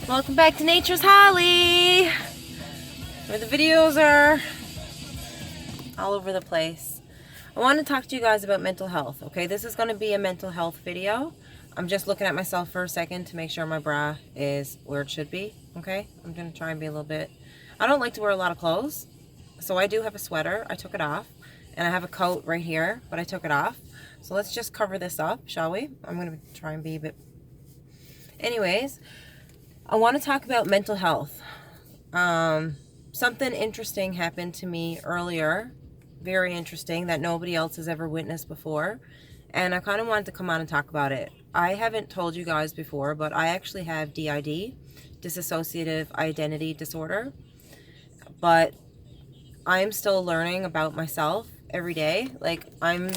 Welcome back to Nature's Holly, where the videos are all over the place. I want to talk to you guys about mental health, okay? This is going to be a mental health video. I'm just looking at myself for a second to make sure my bra is where it should be, okay? I'm going to try and be a little bit... I don't like to wear a lot of clothes, so I do have a sweater. I took it off, and I have a coat right here, but I took it off. So let's just cover this up, shall we? I'm going to try and be a bit... Anyways, I want to talk about mental health. Something interesting happened to me earlier, very interesting, that nobody else has ever witnessed before, and I kind of wanted to come on and talk about it. I haven't told you guys before, but I actually have DID, dissociative identity disorder, but I'm still learning about myself every day. Like, I'm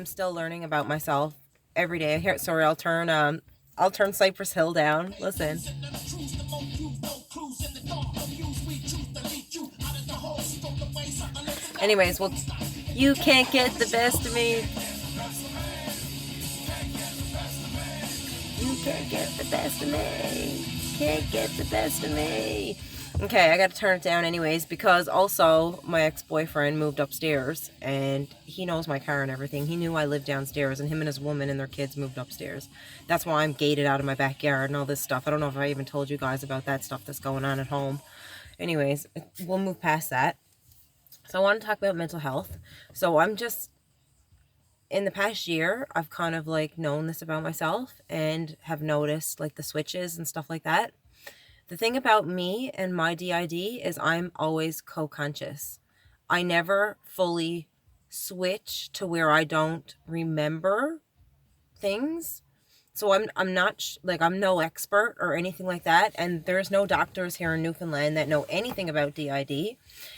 still learning about myself every day. Here, sorry, I'll turn Cypress Hill down. Listen. Anyways, well, you can't get the best of me. You can't get the best of me. Can't get the best of me. Okay, I gotta turn it down anyways, because also my ex-boyfriend moved upstairs and he knows my car and everything. He knew I lived downstairs, and him and his woman and their kids moved upstairs. That's why I'm gated out of my backyard and all this stuff. I don't know if I even told you guys about that stuff that's going on at home. Anyways, we'll move past that. So I want to talk about mental health. So I'm just, in the past year, I've kind of like known this about myself and have noticed like the switches and stuff like that. The thing about me and my DID is I'm always co-conscious. I never fully switch to where I don't remember things. So I'm not like, I'm no expert or anything like that, and there's no doctors here in Newfoundland that know anything about DID.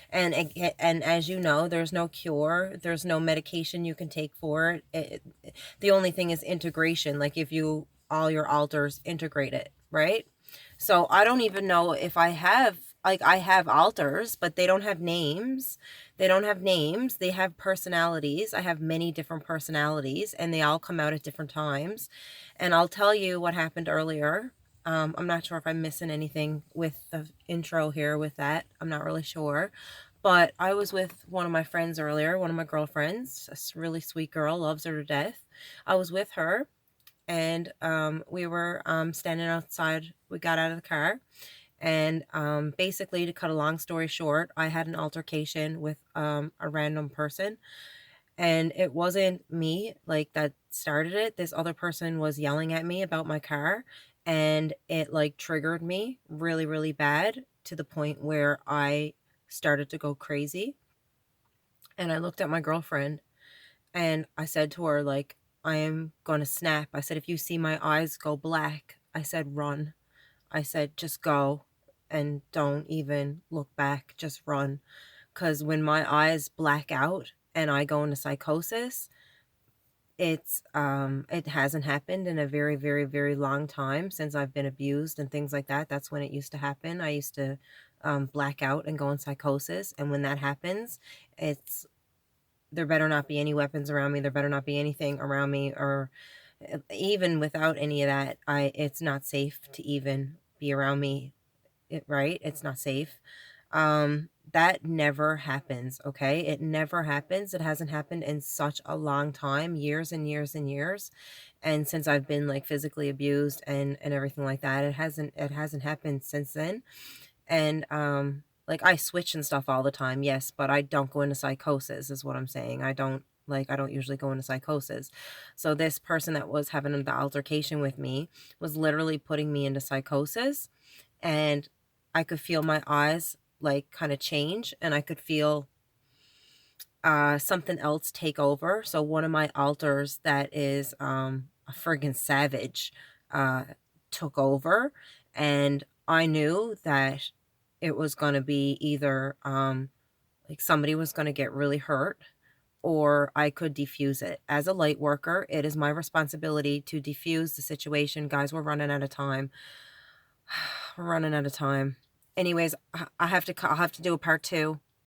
And as you know, there's no cure, there's no medication you can take for it. The only thing is integration, like if you all your alters integrate it, right? So I don't even know if I have, like, I have alters, but they don't have names. They don't have names. They have personalities. I have many different personalities, and they all come out at different times. And I'll tell you what happened earlier. I'm not sure if I'm missing anything with the intro here with that. I'm not really sure. But I was with one of my friends earlier, one of my girlfriends, a really sweet girl, loves her to death. I was with her, and we were standing outside. We got out of the car, and basically, to cut a long story short, I had an altercation with a random person, and it wasn't me like that started it. This other person was yelling at me about my car, and it like triggered me really, really bad, to the point where I started to go crazy. And I looked at my girlfriend and I said to her, like, I am going to snap. I said, if you see my eyes go black, I said, run. I said, just go and don't even look back. Just run. Because when my eyes black out and I go into psychosis, it hasn't happened in a very, very, very long time since I've been abused and things like that. That's when it used to happen. I used to black out and go in psychosis. And when that happens, it's, there better not be any weapons around me. There better not be anything around me, or even without any of that, it's not safe to even be around me. Right? It's not safe. That never happens, okay? It never happens. It hasn't happened in such a long time, years and years and years. And since I've been like physically abused and everything like that, it hasn't happened since then. And like, I switch and stuff all the time, yes, but I don't go into psychosis, is what I'm saying. I don't usually go into psychosis. So this person that was having the altercation with me was literally putting me into psychosis, and I could feel my eyes like kind of change, and I could feel something else take over. So one of my alters that is a friggin' savage took over, and I knew that it was going to be either like somebody was going to get really hurt, or I could defuse it. As a light worker, it is my responsibility to defuse the situation. Guys, we're running out of time. We're running out of time. Anyways, I'll have to do a part 2.